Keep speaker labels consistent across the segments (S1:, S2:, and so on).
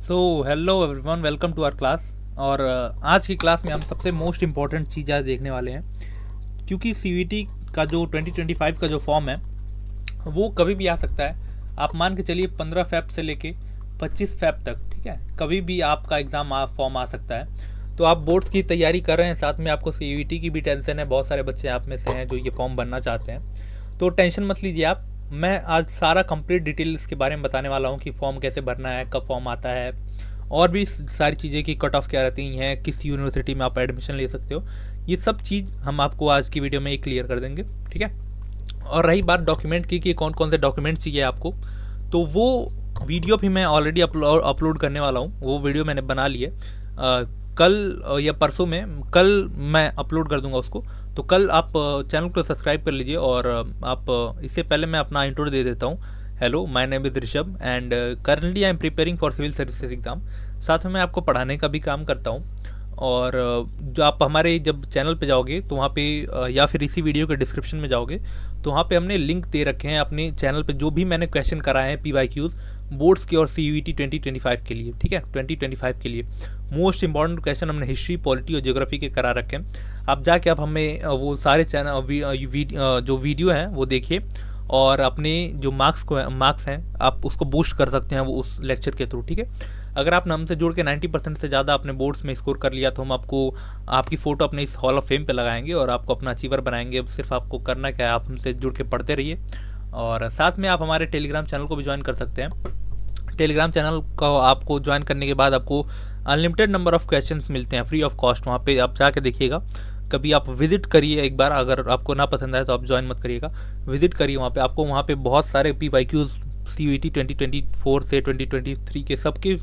S1: So hello everyone, welcome to our class. और आज की क्लास में हम सबसे मोस्ट इम्पॉर्टेंट चीज़ आज देखने वाले हैं, क्योंकि सीवीटी का जो 2025 का जो फॉर्म है वो कभी भी आ सकता है। आप मान के चलिए 15 फेब से लेके 25 फेब तक, ठीक है, कभी भी आपका एग्ज़ाम फॉर्म आ सकता है। तो आप बोर्ड्स की तैयारी कर रहे हैं, साथ में आपको सीवीटी की भी टेंशन है। बहुत सारे बच्चे आप में से हैं जो ये फॉर्म भरना चाहते हैं, तो टेंशन मत लीजिए आप। मैं आज सारा कंप्लीट डिटेल इसके बारे में बताने वाला हूँ कि फॉर्म कैसे भरना है, कब फॉर्म आता है, और भी सारी चीज़ें की कट ऑफ क्या रहती हैं, किस यूनिवर्सिटी में आप एडमिशन ले सकते हो। ये सब चीज़ हम आपको आज की वीडियो में एक क्लियर कर देंगे, ठीक है। और रही बात डॉक्यूमेंट की कि कौन कौन से डॉक्यूमेंट चाहिए आपको, तो वो वीडियो भी मैं ऑलरेडी अपलोड करने वाला हूँ। वो वीडियो मैंने बना ली है, कल या परसों में, कल मैं अपलोड कर दूंगा उसको। तो कल आप चैनल को सब्सक्राइब कर लीजिए। और आप इससे पहले मैं अपना इंट्रो दे देता हूँ। Hello, my name is Rishabh and currently I am preparing for civil services exam. साथ में मैं आपको पढ़ाने का भी काम करता हूँ। और जो आप हमारे जब चैनल पे जाओगे तो वहाँ पे या फिर इसी वीडियो के डिस्क्रिप्शन में जाओगे तो वहाँ पे हमने लिंक दे रखे हैं अपने चैनल पे, जो भी मैंने क्वेश्चन कराए हैं PYQs बोर्ड्स के और CUET 2025 के लिए, ठीक है, 2025 के लिए मोस्ट इंपॉर्टेंट क्वेश्चन हमने हिस्ट्री, पॉलिटी और ज्योग्राफी के करा रखे हैं। आप जाके आप हमें वो सारे चैनल जो वीडियो हैं वो देखिए, और अपने जो मार्क्स हैं आप उसको बूस्ट कर सकते हैं वो उस लेक्चर के थ्रू, ठीक है। अगर आपने हमसे जुड़ के 90% से ज़्यादा अपने बोर्ड्स में स्कोर कर लिया तो हम आपको आपकी फ़ोटो अपने इस हॉल ऑफ फेम पे लगाएंगे और आपको अपना अचीवर बनाएंगे। सिर्फ आपको करना क्या है, आप हमसे जुड़ के पढ़ते रहिए। और साथ में आप हमारे टेलीग्राम चैनल को भी ज्वाइन कर सकते हैं। टेलीग्राम चैनल को आपको ज्वाइन करने के बाद आपको अनलिमिटेड नंबर ऑफ़ क्वेश्चंस मिलते हैं फ्री ऑफ कॉस्ट। वहाँ पे आप जाके देखिएगा, कभी आप विजिट करिए एक बार। अगर आपको ना पसंद आए तो आप ज्वाइन मत करिएगा, विजिट करिए वहाँ पे। आपको वहाँ पे बहुत सारे PYQs CUET 2024 से 2023 के सबके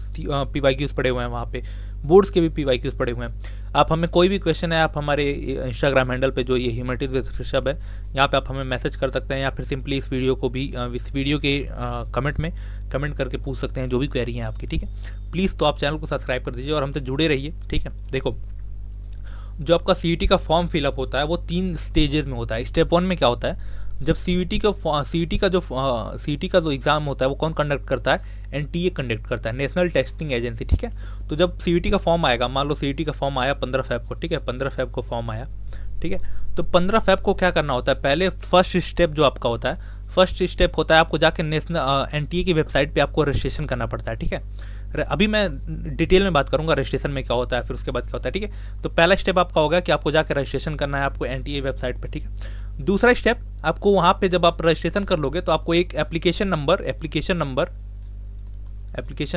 S1: PYQs पड़े हुए हैं। वहाँ पे बोर्ड्स के भी PYQs पड़े हुए हैं। आप हमें कोई भी क्वेश्चन है, आप हमारे इंस्टाग्राम हैंडल पे जो ये ह्यूमैनिटीज़ विद ऋषभ है, यहाँ पे आप हमें मैसेज कर सकते हैं, या फिर सिंपली इस वीडियो को भी इस वीडियो के कमेंट में कमेंट करके पूछ सकते हैं जो भी क्वेरी है आपकी, ठीक है। प्लीज़ तो आप चैनल को सब्सक्राइब कर दीजिए और हमसे जुड़े रहिए, ठीक है। देखो, जो आपका CUET का फॉर्म फिलअप होता है वो 3 स्टेजेस में होता है। स्टेप 1 में क्या होता है, जब CUET का जो एग्ज़ाम होता है वो कौन कंडक्ट करता है, NTA कंडक्ट करता है, नेशनल टेस्टिंग एजेंसी, ठीक है। तो जब CUET का फॉर्म आएगा, मान लो CUET का फॉर्म आया 15 फेब को, ठीक है, 15 फेब को फॉर्म आया, ठीक है। तो 15 फेब को क्या करना होता है, पहले फर्स्ट स्टेप जो आपका होता है, फर्स्ट स्टेप होता है आपको जाके नेशनल NTA की वेबसाइट पे आपको रजिस्ट्रेशन करना पड़ता है, ठीक है। अभी मैं डिटेल में बात करूंगा रजिस्ट्रेशन में क्या होता है, फिर उसके बाद क्या होता है, ठीक है। तो पहला स्टेप आपका होगा कि आपको जाकर रजिस्ट्रेशन करना है आपको NTA वेबसाइट पे, ठीक है। दूसरा स्टेप, आपको वहाँ पे जब आप रजिस्ट्रेशन कर लोगे तो आपको एक एप्लीकेशन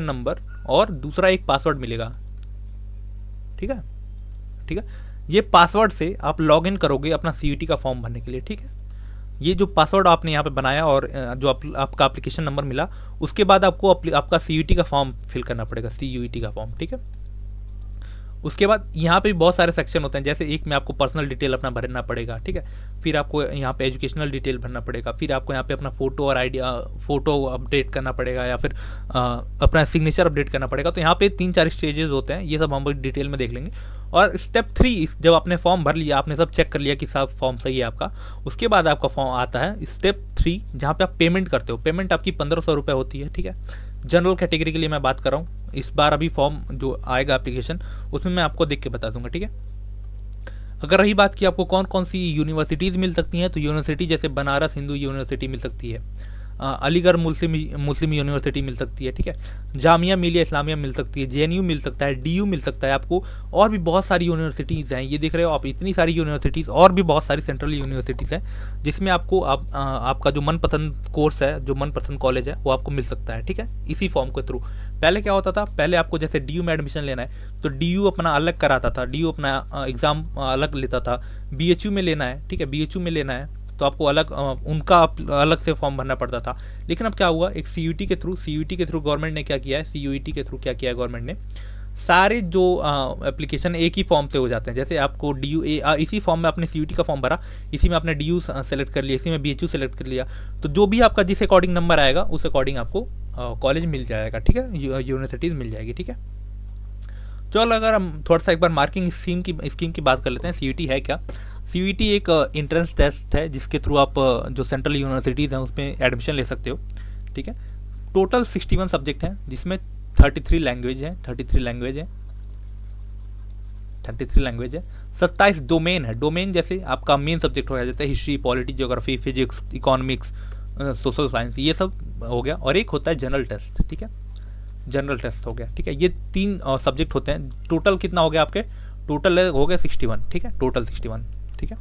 S1: नंबर और दूसरा एक पासवर्ड मिलेगा, ठीक है, ठीक है। ये पासवर्ड से आप लॉग इन करोगे अपना CUET का फॉर्म भरने के लिए, ठीक है। ये जो पासवर्ड आपने यहाँ पे बनाया और जो आपका एप्लीकेशन नंबर मिला, उसके बाद आपको आपका CUET का फॉर्म फिल करना पड़ेगा, CUET का फॉर्म, ठीक है। उसके बाद यहाँ पे भी बहुत सारे सेक्शन होते हैं, जैसे एक में आपको पर्सनल डिटेल अपना भरना पड़ेगा, ठीक है। फिर आपको यहाँ पे एजुकेशनल डिटेल भरना पड़ेगा, फिर आपको यहाँ पे अपना फ़ोटो और फ़ोटो अपडेट करना पड़ेगा, या फिर अपना सिग्नेचर अपडेट करना पड़ेगा। तो यहाँ पे 3-4 स्टेजेस होते हैं, ये सब हम डिटेल में देख लेंगे। और स्टेप 3, जब आपने फॉर्म भर लिया, आपने सब चेक कर लिया कि सब फॉर्म सही है आपका, उसके बाद आपका फॉर्म आता है स्टेप 3, जहाँ पे आप पेमेंट करते हो। पेमेंट आपकी 1500 रुपये होती है, ठीक है। जनरल कैटेगरी के लिए मैं बात कर रहा हूँ। इस बार अभी फॉर्म जो आएगा एप्लीकेशन, उसमें मैं आपको देख के बता दूंगा, ठीक है। अगर रही बात कि आपको कौन कौन सी यूनिवर्सिटीज़ मिल सकती हैं, तो यूनिवर्सिटी जैसे बनारस हिंदू यूनिवर्सिटी मिल सकती है, अलीगढ़ मुस्लिम यूनिवर्सिटी मिल सकती है, ठीक है, जामिया मिलिया इस्लामिया मिल सकती है, JNU मिल सकता है, DU मिल सकता है आपको, और भी बहुत सारी यूनिवर्सिटीज़ हैं। ये देख रहे हो आप, इतनी सारी यूनिवर्सिटीज़, और भी बहुत सारी सेंट्रल यूनिवर्सिटीज़ हैं जिसमें आपको आपका जो मनपसंद कोर्स है, जो मनपसंद कॉलेज है, वो आपको मिल सकता है, ठीक है, इसी फॉर्म के थ्रू। पहले क्या होता था, पहले आपको जैसे DU में एडमिशन लेना है तो DU अपना अलग कराता था, DU अपना एग्ज़ाम अलग लेता था। BHU में लेना है, ठीक है, BHU में लेना है तो आपको अलग उनका अलग से फॉर्म भरना पड़ता था। लेकिन अब क्या हुआ, एक CUET के थ्रू गवर्नमेंट ने क्या किया है, CUET के थ्रू क्या किया है गवर्नमेंट ने, सारे जो एप्लीकेशन एक ही फॉर्म से हो जाते हैं। जैसे आपको DU इसी फॉर्म में आपने CUET का फॉर्म भरा, इसी में आपने DU सेलेक्ट कर लिया, इसी में BHU सेलेक्ट कर लिया, तो जो भी आपका जिस अकॉर्डिंग नंबर आएगा उस अकॉर्डिंग आपको कॉलेज मिल जाएगा, ठीक है, यूनिवर्सिटीज़ मिल जाएगी, ठीक है। चलो, अगर हम थोड़ा सा एक बार मार्किंग स्कीम की बात कर लेते हैं। CUET है क्या, CUET एक एंट्रेंस टेस्ट है जिसके थ्रू आप जो सेंट्रल यूनिवर्सिटीज़ हैं उसमें एडमिशन ले सकते हो, ठीक है। टोटल 61 सब्जेक्ट हैं, जिसमें 33 लैंग्वेज है, 33 लैंग्वेज है, 33 लैंग्वेज है। 27 डोमेन है। डोमेन जैसे आपका मेन सब्जेक्ट हो गया, जैसे history, polity, geography, physics, economics, social science, ये सब हो गया। और एक होता है जनरल टेस्ट, ठीक है, जनरल टेस्ट हो गया, ठीक है। ये 3 सब्जेक्ट होते हैं। टोटल कितना हो गया आपके? टोटल हो गया 61, ठीक है, टोटल 61, ठीक है।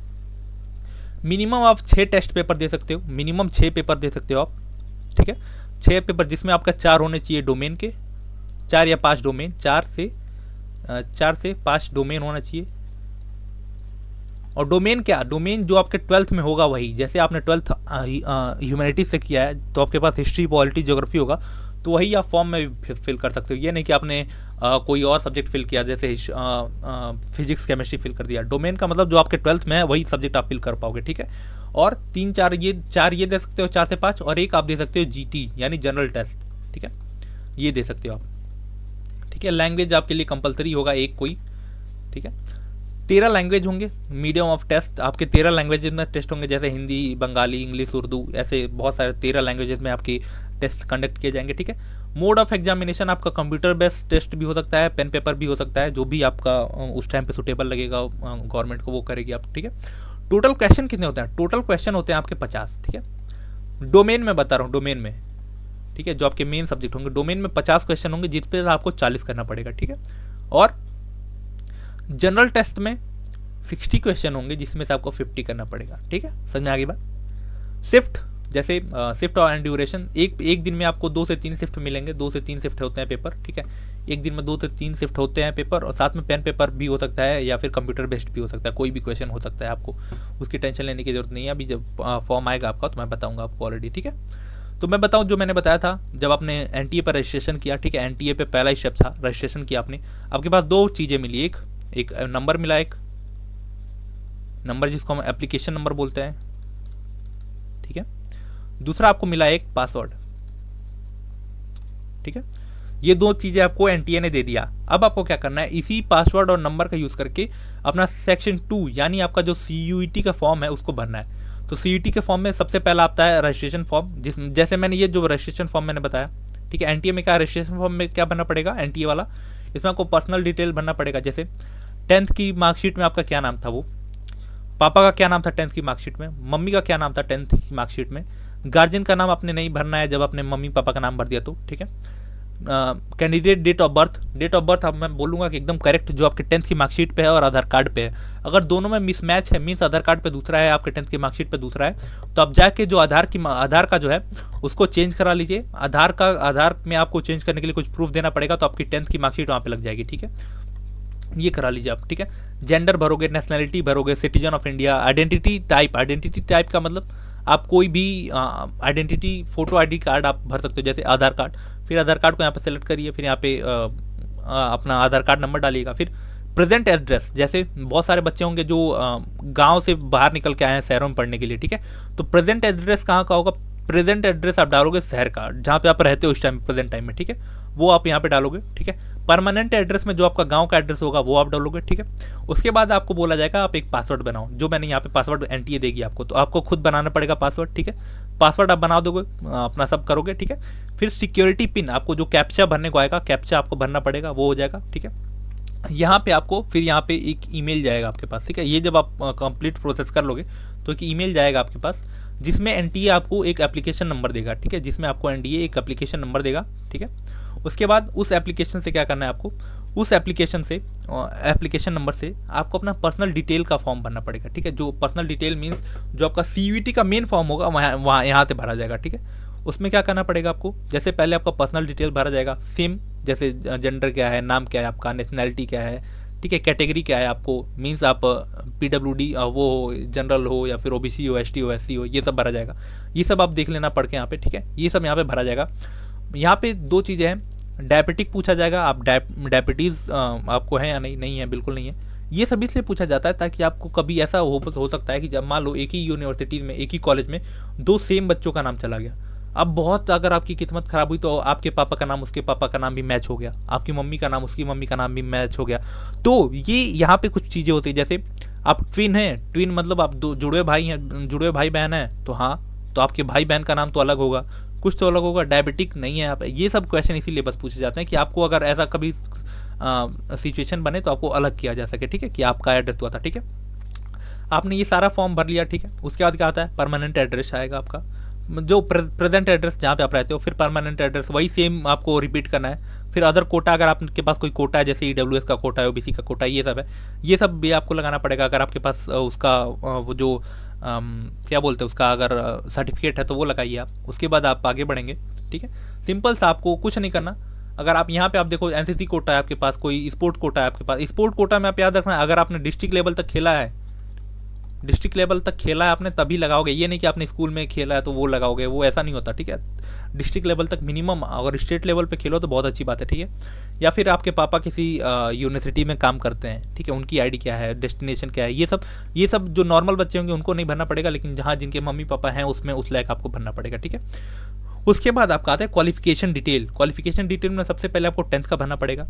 S1: मिनिमम आप 6 टेस्ट पेपर दे सकते हो, मिनिमम 6 पेपर दे सकते हो आप, ठीक है। 6 पेपर जिसमें आपका 4 होने चाहिए डोमेन के, 4 या 5 डोमेन, 4 से 5 डोमेन होना चाहिए। और डोमेन क्या? डोमेन जो आपके 12th में होगा वही, जैसे आपने 12th ह्यूमैनिटीज से किया है तो आपके पास हिस्ट्री, पॉलिटी, ज्योग्राफी होगा, तो वही आप फॉर्म में भी फिल कर सकते हो। ये नहीं कि आपने कोई और सब्जेक्ट फिल किया, जैसे फिजिक्स, केमिस्ट्री फिल कर दिया। डोमेन का मतलब जो आपके 12th में है वही सब्जेक्ट आप फिल कर पाओगे, ठीक है। और 3-4 ये दे सकते हो, 4 से 5, और एक आप दे सकते हो जीटी यानी जनरल टेस्ट, ठीक है, ये दे सकते हो आप, ठीक है। लैंग्वेज आपके लिए कंपलसरी होगा एक कोई, ठीक है। 13 लैंग्वेज होंगे, मीडियम ऑफ टेस्ट आपके 13 लैंग्वेज में टेस्ट होंगे, जैसे हिंदी, बंगाली, इंग्लिश, उर्दू, ऐसे बहुत सारे 13 लैंग्वेजेस में आपकी टेस्ट कंडक्ट किए जाएंगे, ठीक है। मोड ऑफ एग्जामिनेशन आपका कंप्यूटर बेस्ड टेस्ट भी हो सकता है, पेन पेपर भी हो सकता है, जो भी आपका उस टाइम पे सुटेबल लगेगा गवर्नमेंट को वो करेगी आप, ठीक है। टोटल क्वेश्चन कितने होते हैं? टोटल क्वेश्चन होते हैं आपके 50, ठीक है। डोमेन में बता रहा हूँ, डोमेन में, ठीक है, जो आपके मेन सब्जेक्ट होंगे, डोमेन में 50 क्वेश्चन होंगे, जिस पे आपको 40 करना पड़ेगा, ठीक है। और जनरल टेस्ट में 60 क्वेश्चन होंगे, जिसमें से आपको 50 करना पड़ेगा, ठीक है। समझ में आ गई बात? शिफ्ट, जैसे शिफ्ट और ड्यूरेशन, एक दिन में आपको 2 से 3 शिफ्ट मिलेंगे, 2 से 3 शिफ्ट होते हैं पेपर, ठीक है। एक दिन में 2 से 3 शिफ्ट होते हैं पेपर, और साथ में पेन पेपर भी हो सकता है या फिर कंप्यूटर बेस्ड भी हो सकता है, कोई भी क्वेश्चन हो सकता है, आपको उसकी टेंशन लेने की जरूरत नहीं है। अभी जब फॉर्म आएगा आपका तो मैं बताऊंगा आपको ऑलरेडी, ठीक है। तो मैं बताऊं, जो मैंने बताया था, जब आपने एनटीए पर रजिस्ट्रेशन किया, ठीक है, एनटीए पे पहला स्टेप था, रजिस्ट्रेशन किया आपने, आपके पास 2 चीज़ें मिली, एक नंबर मिला, एक नंबर जिसको हम एप्लीकेशन नंबर बोलते हैं, ठीक है। दूसरा आपको मिला एक पासवर्ड, ठीक है। ये 2 चीज़ें आपको एनटीए ने दे दिया। अब आपको क्या करना है, इसी पासवर्ड और नंबर का यूज़ करके अपना सेक्शन 2 यानी आपका जो सीयूईटी का फॉर्म है उसको भरना है। तो सीयूईटी के फॉर्म में सबसे पहला आता है रजिस्ट्रेशन फॉर्म, जैसे मैंने ये जो रजिस्ट्रेशन फॉर्म मैंने बताया, ठीक है। एनटीए में क्या, रजिस्ट्रेशन फॉर्म में क्या भरना पड़ेगा, एनटीए वाला, इसमें आपको पर्सनल डिटेल भरना पड़ेगा, जैसे 10th की मार्कशीट में आपका क्या नाम था, वो पापा का क्या नाम था 10th की मार्कशीट में, मम्मी का क्या नाम था 10th की मार्कशीट में, गार्जियन का नाम आपने नहीं भरना है जब आपने मम्मी पापा का नाम भर दिया तो, ठीक है। कैंडिडेट डेट ऑफ बर्थ अब मैं बोलूँगा कि एकदम करेक्ट जो आपके 10th की मार्कशीट पे है और आधार कार्ड पे है। अगर दोनों में मिसमैच है, मीन्स आधार कार्ड पे दूसरा है, आपके 10th की मार्कशीट पे दूसरा है, तो आप जाके जो आधार का जो है उसको चेंज करा लीजिए। आधार में आपको चेंज करने के लिए कुछ प्रूफ देना पड़ेगा, तो आपकी 10th की मार्कशीट वहाँ पे लग जाएगी, ठीक है। ये करा लीजिए आप, ठीक है। जेंडर भरोगे, नेशनैलिटी भरोगे, citizen of India, identity type का मतलब आप कोई भी आइडेंटिटी फोटो आईडी कार्ड आप भर सकते हो, जैसे आधार कार्ड। फिर आधार कार्ड को यहाँ पे सेलेक्ट करिए, फिर यहाँ पे अपना आधार कार्ड नंबर डालिएगा। फिर प्रेजेंट एड्रेस, जैसे बहुत सारे बच्चे होंगे जो गांव से बाहर निकल के आए हैं शहरों में पढ़ने के लिए, ठीक है। तो प्रेजेंट एड्रेस कहाँ का होगा, प्रेजेंट एड्रेस आप डालोगे शहर का, जहाँ पे आप रहते हो इस टाइम प्रेजेंट टाइम में, ठीक है, वो आप यहाँ पे डालोगे, ठीक है। परमानेंट एड्रेस में जो आपका गांव का एड्रेस होगा वो आप डालोगे, ठीक है। उसके बाद आपको बोला जाएगा आप एक पासवर्ड बनाओ, जो मैंने यहाँ पे पासवर्ड एनटीए देगी आपको, तो आपको खुद बनाना पड़ेगा पासवर्ड, ठीक है। पासवर्ड आप बना दोगे, अपना सब करोगे, ठीक है। फिर सिक्योरिटी पिन, आपको जो कैप्चा भरने को आएगा, कैप्चा आपको भरना पड़ेगा, वो हो जाएगा, ठीक है। यहाँ पे आपको फिर यहाँ पे एक ईमेल जाएगा आपके पास, ठीक है। ये जब आप कंप्लीट प्रोसेस कर लोगे तो एक ईमेल जाएगा आपके पास, जिसमें एनटीए आपको एक एप्लीकेशन नंबर देगा, ठीक है, जिसमें आपको एनटीए एक एप्लीकेशन नंबर देगा, ठीक है। उसके बाद उस एप्लीकेशन से क्या करना है आपको, उस एप्लीकेशन नंबर से आपको अपना पर्सनल डिटेल का फॉर्म भरना पड़ेगा, ठीक है। जो पर्सनल डिटेल मीन्स जो आपका सीयूईटी का मेन फॉर्म होगा वहाँ यहाँ से भरा जाएगा, ठीक है। उसमें क्या करना पड़ेगा आपको, जैसे पहले आपका पर्सनल डिटेल भरा जाएगा, सेम जैसे जेंडर क्या है, नाम क्या है आपका, नेशनैलिटी क्या है, ठीक है, कैटेगरी क्या है आपको, मीन्स आप पीडब्ल्यूडी वो हो, जनरल हो या फिर ओबीसी हो, एसटी हो, एससी हो, ये सब भरा जाएगा। ये सब आप देख लेना पढ़ के यहाँ पे, ठीक है। ये सब यहाँ पे भरा जाएगा। यहाँ पे 2 चीज़ें हैं, डायबिटिक पूछा जाएगा, आप डायबिटीज़ आपको है या नहीं है, बिल्कुल नहीं है। ये सब इसलिए पूछा जाता है ताकि आपको कभी ऐसा हो सकता है कि जब मान लो एक ही यूनिवर्सिटी में, एक ही कॉलेज में 2 सेम बच्चों का नाम चला गया। अब बहुत अगर आपकी किस्मत खराब हुई तो आपके पापा का नाम उसके पापा का नाम भी मैच हो गया, आपकी मम्मी का नाम उसकी मम्मी का नाम भी मैच हो गया। तो ये यहाँ पे कुछ चीज़ें होती है, जैसे आप ट्विन हैं, ट्विन मतलब आप 2 जुड़वे भाई हैं, जुड़वे भाई बहन हैं, तो हाँ, तो आपके भाई बहन का नाम तो अलग होगा। कुछ तो लोगों का डायबिटिक नहीं है। आप ये सब क्वेश्चन इसीलिए बस पूछे जाते हैं कि आपको अगर ऐसा कभी सिचुएशन बने तो आपको अलग किया जा सके, ठीक है, कि आपका एड्रेस हुआ था, ठीक है। आपने ये सारा फॉर्म भर लिया, ठीक है। उसके बाद क्या होता है, परमानेंट एड्रेस आएगा आपका, जो प्रेजेंट एड्रेस जहाँ पे आप रहते हो, फिर परमानेंट एड्रेस वही सेम आपको रिपीट करना है। फिर अदर कोटा, अगर आपके पास कोई कोटा है, जैसे EWS का कोटा है, OBC का कोटा है, ये सब है, ये सब भी आपको लगाना पड़ेगा। अगर आपके पास उसका वो जो क्या बोलते हैं उसका अगर सर्टिफिकेट है तो वो लगाइए आप। उसके बाद आप आगे बढ़ेंगे, ठीक है। सिंपल सा, आपको कुछ नहीं करना। अगर आप यहाँ पे आप देखो NCC कोटा है आपके पास, कोई स्पोर्ट कोटा है आपके पास, स्पोर्ट कोटा में आप याद रखना, अगर आपने डिस्ट्रिक्ट लेवल तक खेला है, डिस्ट्रिक्ट लेवल तक खेला है आपने, तभी लगाओगे। ये नहीं कि आपने स्कूल में खेला है तो वो लगाओगे, वो ऐसा नहीं होता, ठीक है। डिस्ट्रिक्ट लेवल तक मिनिमम, अगर स्टेट लेवल पे खेलो तो बहुत अच्छी बात है, ठीक है। या फिर आपके पापा किसी यूनिवर्सिटी में काम करते हैं, ठीक है, उनकी ID क्या है, डेस्टिनेशन क्या है, ये सब जो नॉर्मल बच्चे होंगे उनको नहीं भरना पड़ेगा, लेकिन जहाँ जिनके मम्मी पापा हैं उसमें उस लायक आपको भरना पड़ेगा, ठीक है। उसके बाद आपका आता है क्वालिफिकेशन डिटेल। क्वालिफिकेशन डिटेल में सबसे पहले आपको 10th का भरना पड़ेगा।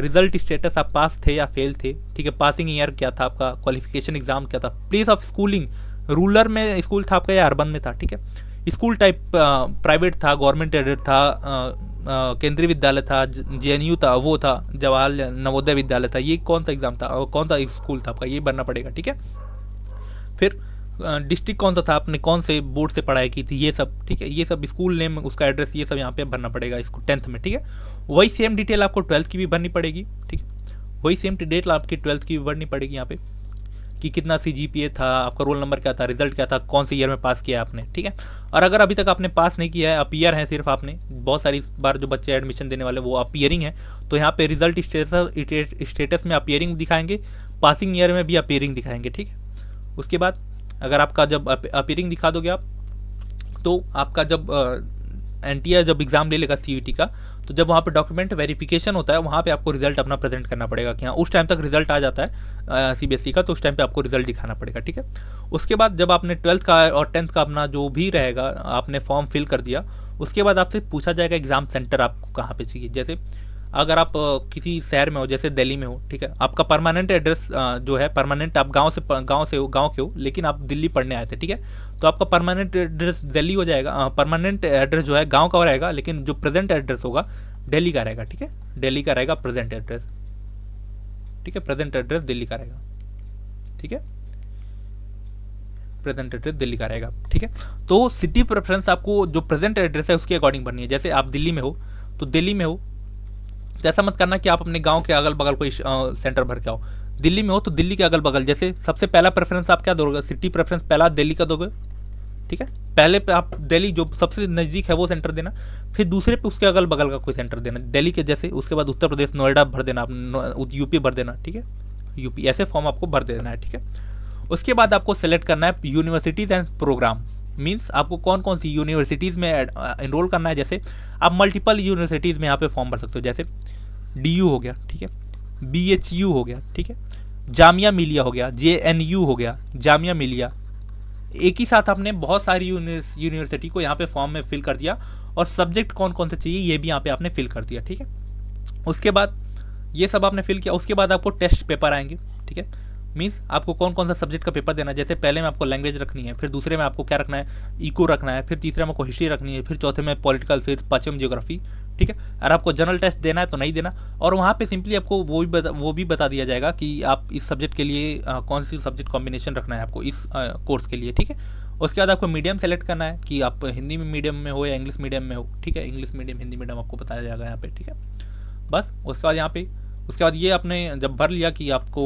S1: रिजल्ट स्टेटस, आप पास थे या फेल थे, ठीक है। पासिंग ईयर क्या था आपका, क्वालिफिकेशन एग्जाम क्या था, प्लेस ऑफ स्कूलिंग, रूरल में स्कूल था आपका या अर्बन में था, ठीक है। स्कूल टाइप प्राइवेट था, गवर्नमेंट एडेड था, केंद्रीय विद्यालय था, JNU था, वो था जवाहर नवोदय विद्यालय था, ये कौन सा एग्जाम था और कौन सा स्कूल था आपका, ये भरना पड़ेगा, ठीक है। फिर डिस्ट्रिक्ट कौन सा था, आपने कौन से बोर्ड से पढ़ाई की थी, ये सब, ठीक है। ये सब स्कूल नेम, उसका एड्रेस, ये सब यहाँ पे भरना पड़ेगा इसको 10th में, ठीक है। वही सेम डिटेल आपको 12th की भी भरनी पड़ेगी, ठीक है। वही सेम डिटेल आपकी 12th की भी भरनी पड़ेगी यहाँ पे, कि कितना CGPA था, आपका रोल नंबर क्या था, रिजल्ट क्या था, कौन से ईयर में पास किया आपने, ठीक है। और अगर अभी तक आपने पास नहीं किया है, अपीयर है सिर्फ आपने, बहुत सारी बार जो बच्चे एडमिशन देने वाले वो अपीयरिंग है, तो यहाँ पे रिजल्ट स्टेटस में अपीयरिंग दिखाएंगे, पासिंग ईयर में भी अपीयरिंग दिखाएंगे, ठीक है। उसके बाद अगर आपका जब अपीयरिंग दिखा दोगे आप, तो आपका जब NTI जब एग्ज़ाम ले लेगा CUET का, तो जब वहाँ पे डॉक्यूमेंट वेरिफिकेशन होता है, वहाँ पे आपको रिजल्ट अपना प्रेजेंट करना पड़ेगा कि हाँ उस टाइम तक रिजल्ट आ जाता है CBSE का, तो उस टाइम पे आपको रिजल्ट दिखाना पड़ेगा, ठीक है। उसके बाद जब आपने 12th का और 10th का अपना जो भी रहेगा आपने फॉर्म फिल कर दिया, उसके बाद आपसे पूछा जाएगा एग्ज़ाम सेंटर आपको कहाँ पे चाहिए। जैसे अगर आप किसी शहर में हो, जैसे दिल्ली में हो, ठीक है, आपका परमानेंट एड्रेस जो है, परमानेंट आप गांव के हो, लेकिन आप दिल्ली पढ़ने आए थे, ठीक है, तो आपका परमानेंट एड्रेस दिल्ली हो जाएगा। परमानेंट एड्रेस जो है गांव का रहेगा, लेकिन जो प्रेजेंट एड्रेस होगा दिल्ली का रहेगा, ठीक है। दिल्ली का रहेगा प्रेजेंट एड्रेस, ठीक है, प्रेजेंट एड्रेस दिल्ली का रहेगा, ठीक है, प्रेजेंट एड्रेस दिल्ली का रहेगा, ठीक है। तो सिटी प्रेफरेंस आपको जो प्रेजेंट एड्रेस है उसके अकॉर्डिंग बननी है। जैसे आप दिल्ली में हो, तो दिल्ली में हो तो ऐसा मत करना कि आप अपने गांव के अगल बगल कोई सेंटर भर के आओ। दिल्ली में हो तो दिल्ली के अगल बगल, जैसे सबसे पहला प्रेफरेंस आप क्या दोगे, सिटी प्रेफरेंस पहला दिल्ली का दोगे, ठीक है। पहले पे आप दिल्ली जो सबसे नज़दीक है वो सेंटर देना, फिर दूसरे पे उसके अगल बगल का कोई सेंटर देना दिल्ली के जैसे। उसके बाद उत्तर प्रदेश नोएडा भर देना, UP भर देना, ठीक है, UP, ऐसे फॉर्म आपको भर देना है, ठीक है। उसके बाद आपको सेलेक्ट करना है यूनिवर्सिटीज़ एंड प्रोग्राम, मीन्स आपको कौन कौन सी यूनिवर्सिटीज़ में एनरोल करना है। जैसे आप मल्टीपल यूनिवर्सिटीज़ में यहाँ पे फॉर्म भर सकते हो, जैसे DU हो गया, ठीक है, BHU हो गया, ठीक है, जामिया मिलिया हो गया, JNU हो गया, जामिया मिलिया। एक ही साथ आपने बहुत सारी यूनिवर्सिटी को यहाँ पे फॉर्म में फिल कर दिया, और सब्जेक्ट कौन कौन से चाहिए ये भी यहाँ पे आपने फिल कर दिया, ठीक है। उसके बाद ये सब आपने फिल किया, उसके बाद आपको टेस्ट पेपर आएंगे, ठीक है, मीन्स आपको कौन कौन सा सब्जेक्ट का पेपर देना है। जैसे पहले में आपको लैंग्वेज रखनी है, फिर दूसरे में आपको क्या रखना है, इको रखना है, फिर तीसरे में आपको हिस्ट्री रखनी है, फिर चौथे में पॉलिटिकल, फिर पाँचवें में ज्योग्राफी, ठीक है। अगर आपको जनरल टेस्ट देना है तो नहीं देना, और वहाँ पे सिंपली आपको वो भी बता दिया जाएगा कि आप इस सब्जेक्ट के लिए कौन सी सब्जेक्ट कॉम्बिनेशन रखना है आपको इस कोर्स के लिए, ठीक है। उसके बाद आपको मीडियम सेलेक्ट करना है कि आप हिंदी मीडियम में हो या इंग्लिश मीडियम में हो, ठीक है। इंग्लिश मीडियम, हिंदी मीडियम आपको बताया जाएगा यहाँ पे, ठीक है। बस उसके बाद यहाँ पे, उसके बाद ये आपने जब भर लिया कि आपको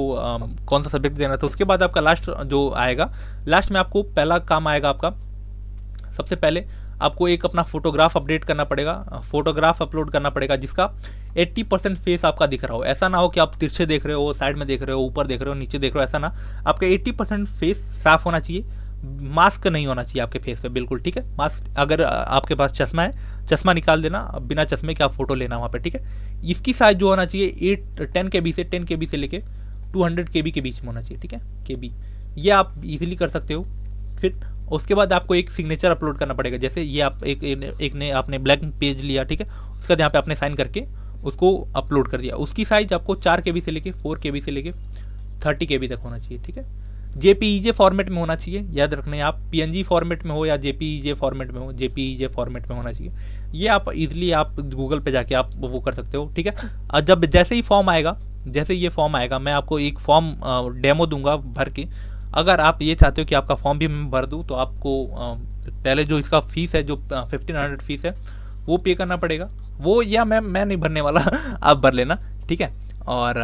S1: कौन सा सब्जेक्ट देना था, उसके बाद आपका लास्ट जो आएगा, लास्ट में आपको पहला काम आएगा आपका, सबसे पहले आपको एक अपना फोटोग्राफ अपडेट करना पड़ेगा, फोटोग्राफ अपलोड करना पड़ेगा जिसका 80% फेस आपका दिख रहा हो। ऐसा ना हो कि आप तिरछे देख रहे हो, साइड में देख रहे हो, ऊपर देख रहे हो, नीचे देख रहे हो, ऐसा ना, आपका 80% फेस साफ होना चाहिए। मास्क नहीं होना चाहिए आपके फेस पे, बिल्कुल, ठीक है। मास्क, अगर आपके पास चश्मा है, चश्मा निकाल देना, बिना चश्मे के आप फोटो लेना वहाँ पे, ठीक है। इसकी साइज जो होना चाहिए 10 KB से लेके 200 KB के बीच में होना चाहिए, ठीक है, KB, ये आप इजीली कर सकते हो। फिर उसके बाद आपको एक सिग्नेचर अपलोड करना पड़ेगा। जैसे ये आप एक ने आपने ब्लैंक पेज लिया, ठीक है, उसके बाद यहाँ पे आपने साइन करके उसको अपलोड कर दिया। उसकी साइज आपको 4 KB से लेके 4 KB से लेके 30 KB तक होना चाहिए, ठीक है। JPEG फॉर्मेट में होना चाहिए, याद रखना आप PNG फॉर्मेट में हो या JPEG फॉर्मेट में हो, JPEG फॉर्मेट में होना चाहिए। ये आप इजीली आप गूगल पे जाके आप वो कर सकते हो, ठीक है। और जब जैसे ही फॉर्म आएगा, जैसे ये फॉर्म आएगा, मैं आपको एक फॉर्म डेमो दूंगा भर के। अगर आप ये चाहते हो कि आपका फॉर्म भी मैं भर दूँ तो आपको पहले जो इसका फीस है, जो 1500 फीस है, वो पे करना पड़ेगा। वो या मैं नहीं भरने वाला आप भर लेना, ठीक है। और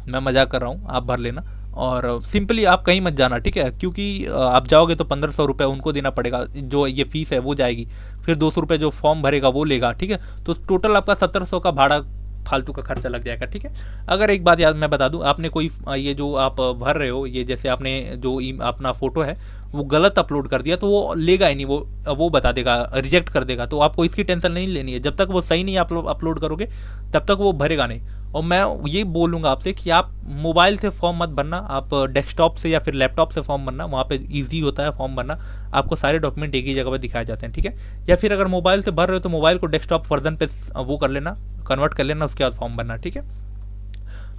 S1: मैं मजाक कर रहा हूँ, आप भर लेना। और सिंपली आप कहीं मत जाना, ठीक है, क्योंकि आप जाओगे तो 1500 रुपये उनको देना पड़ेगा, जो ये फीस है वो जाएगी, फिर 200 रुपये जो फॉर्म भरेगा वो लेगा, ठीक है। तो टोटल आपका 1700 का भाड़ा फालतू का खर्चा लग जाएगा, ठीक है। अगर एक बात याद मैं बता दूं, आपने कोई ये जो आप भर रहे हो, ये जैसे आपने जो अपना फ़ोटो है वो गलत अपलोड कर दिया तो वो लेगा ही नहीं, वो बता देगा, रिजेक्ट कर देगा। तो आपको इसकी टेंशन नहीं लेनी है, जब तक वो सही नहीं अपलोड करोगे तब तक वो भरेगा नहीं। और मैं ये बोलूँगा आपसे कि आप मोबाइल से फॉर्म मत भरना, आप डेस्कटॉप से या फिर लैपटॉप से फॉर्म भरना, वहाँ पे इजी होता है फॉर्म भरना, आपको सारे डॉक्यूमेंट एक ही जगह पर दिखाए जाते हैं, ठीक है। या फिर अगर मोबाइल से भर रहे हो तो मोबाइल को डेस्कटॉप वर्जन पे वो कर लेना, कन्वर्ट कर लेना, उसके बाद फॉर्म भरना, ठीक है।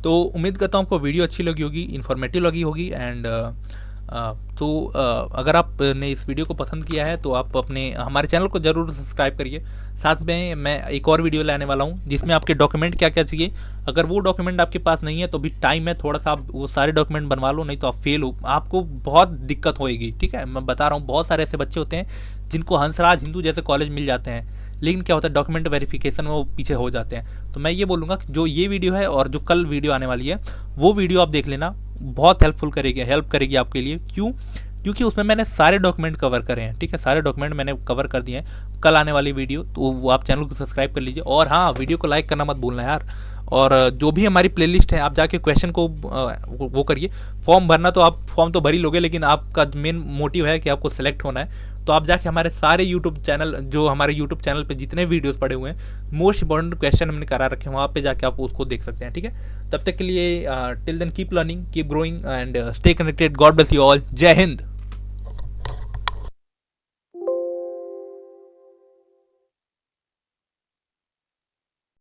S1: तो उम्मीद करता हूँ आपको वीडियो अच्छी लगी होगी, इन्फॉर्मेटिव लगी होगी। एंड अगर आपने इस वीडियो को पसंद किया है तो आप हमारे चैनल को ज़रूर सब्सक्राइब करिए। साथ में मैं एक और वीडियो लाने वाला हूँ जिसमें आपके डॉक्यूमेंट क्या क्या चाहिए। अगर वो डॉक्यूमेंट आपके पास नहीं है तो भी टाइम है थोड़ा सा, आप वो सारे डॉक्यूमेंट बनवा लो, नहीं तो आप फेल हो, आपको बहुत दिक्कत होएगी, ठीक है। मैं बता रहा हूँ, बहुत सारे ऐसे बच्चे होते हैं जिनको हंसराज हिंदू जैसे कॉलेज मिल जाते हैं, लेकिन क्या होता है डॉक्यूमेंट वेरिफिकेशन में वो पीछे हो जाते हैं। तो मैं ये बोलूँगा कि जो ये वीडियो है और जो कल वीडियो आने वाली है वो वीडियो आप देख लेना, बहुत हेल्प करेगी आपके लिए। क्यों? क्योंकि उसमें मैंने सारे डॉक्यूमेंट कवर करे हैं, ठीक है, सारे डॉक्यूमेंट मैंने कवर कर दिए हैं। कल आने वाली वीडियो तो वो आप चैनल को सब्सक्राइब कर लीजिए। और हाँ, वीडियो को लाइक करना मत भूलना यार। और जो भी हमारी प्लेलिस्ट है, आप जाके क्वेश्चन को वो करिए। फॉर्म भरना तो आप फॉर्म तो भर ही लोगे, लेकिन आपका मेन मोटिव है कि आपको सेलेक्ट होना है। तो आप जाके हमारे सारे यूट्यूब चैनल, जो हमारे यूट्यूब चैनल पे जितने वीडियोस पड़े हुए हैं, मोस्ट इंपॉर्टेंट क्वेश्चन हमने करा रखे हैं, वहाँ पे जाके आप उसको देख सकते हैं, ठीक है। तब तक के लिए till then keep learning, keep growing and stay connected. God bless you all. जय हिंद।